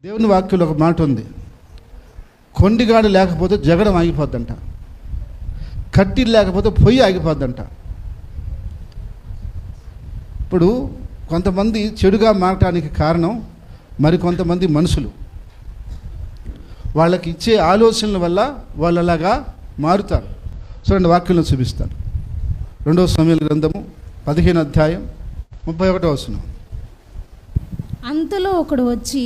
దేవుని వాక్యంలో ఒక మాట ఉంది, కొండిగాడు లేకపోతే జగడం ఆగిపోద్దంట, కట్టిలు లేకపోతే పొయ్యి ఆగిపోద్దంట. ఇప్పుడు కొంతమంది చెడుగా మారటానికి కారణం మరి కొంతమంది మనుషులు వాళ్ళకి ఇచ్చే ఆలోచనల వల్ల వాళ్ళు అలాగా మారుతారు. చూడండి, వాక్యంలో చూపిస్తాను. 2 సమూయేలు గ్రంథము 15వ అధ్యాయం 31వ వచనం. అంతలో ఒకడు వచ్చి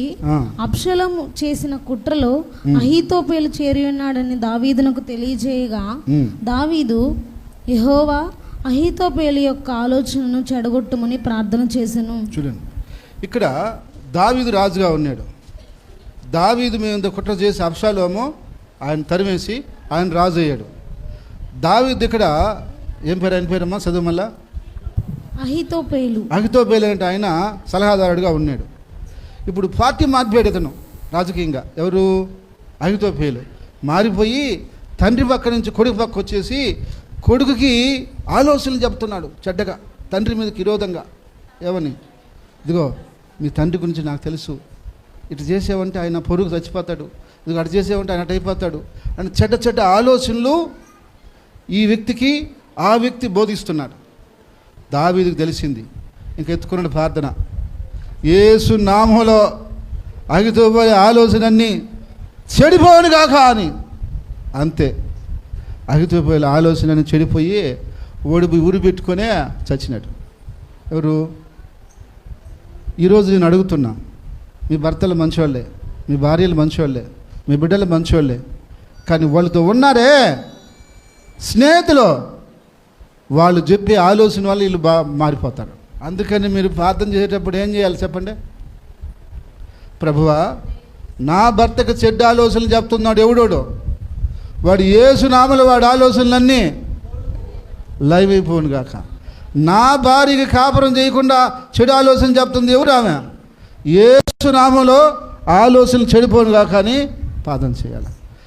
అబ్షలోము చేసిన కుట్రలో అహీతోపేలు చేరి ఉన్నాడని దావీదునకు తెలియజేయగా దావీదు యెహోవా అహీతోపేలు యొక్క ఆలోచనను చెడగొట్టుమని ప్రార్థన చేసెను. చూడండి, ఇక్కడ దావీదు రాజుగా ఉన్నాడు. దావీదు మీద కుట్ర చేసి అబ్షలోము ఆయన తరిమేసి ఆయన రాజు అయ్యాడు. దావీదు ఇక్కడ ఏం పేరు, ఆయన పేరమ్మా చదువు మళ్ళా? అహీతోపేలు అంటే ఆయన సలహాదారుడుగా ఉన్నాడు. ఇప్పుడు పార్టీ మార్పాడు ఇతను రాజకీయంగా. ఎవరు? అహీతోపేలు మారిపోయి తండ్రి పక్క నుంచి కొడుకు పక్క వచ్చేసి కొడుకుకి ఆలోచనలు చెప్తున్నాడు చెడ్డగా, తండ్రి మీదకి విరోధంగా. ఏమని? ఇదిగో మీ తండ్రి గురించి నాకు తెలుసు, ఇటు చేసేవంటే ఆయన పొరుగు చచ్చిపోతాడు, ఇదిగో అటు చేసేవంటే ఆయన అటు అయిపోతాడు అని చెడ్డ చెడ్డ ఆలోచనలు ఈ వ్యక్తికి ఆ వ్యక్తి బోధిస్తున్నాడు. దావీదుకు తెలిసింది, ఇంక ఎత్తుకున్నాడు ప్రార్థన, యేసు నామములో అహీతోపేలు ఆలోచనన్నీ చెడిపోను కాక అని. అంతే, అహీతోపేలు ఆలోచనని చెడిపోయి ఊరి పెట్టుకొనే చచ్చినాడు. ఎవరు? ఈరోజు నేను అడుగుతున్నా, మీ భర్తలు మంచివాళ్ళే, మీ భార్యలు మంచివాళ్ళే, మీ బిడ్డలు మంచివాళ్ళే, కానీ వాళ్ళతో ఉన్నారే స్నేహితులు, వాళ్ళు చెప్పే ఆలోచన వల్ల వీళ్ళు మారిపోతారు. అందుకని మీరు ప్రార్థన చేసేటప్పుడు ఏం చేయాలి చెప్పండి? ప్రభువా, నా భర్తకు చెడ్డ ఆలోచనలు చెప్తున్నాడు ఎవడోడు, వాడు యేసు నామములో వాడి ఆలోచనలన్నీ లైవ్ అయిపోను గాక. నా భార్యకి కాపురం చేయకుండా చెడు ఆలోచన చెప్తుంది ఎవరు? ఆమె. యేసు నామములో ఆలోచనలు చెడిపోను గాక అని ప్రార్థన చేయాలి.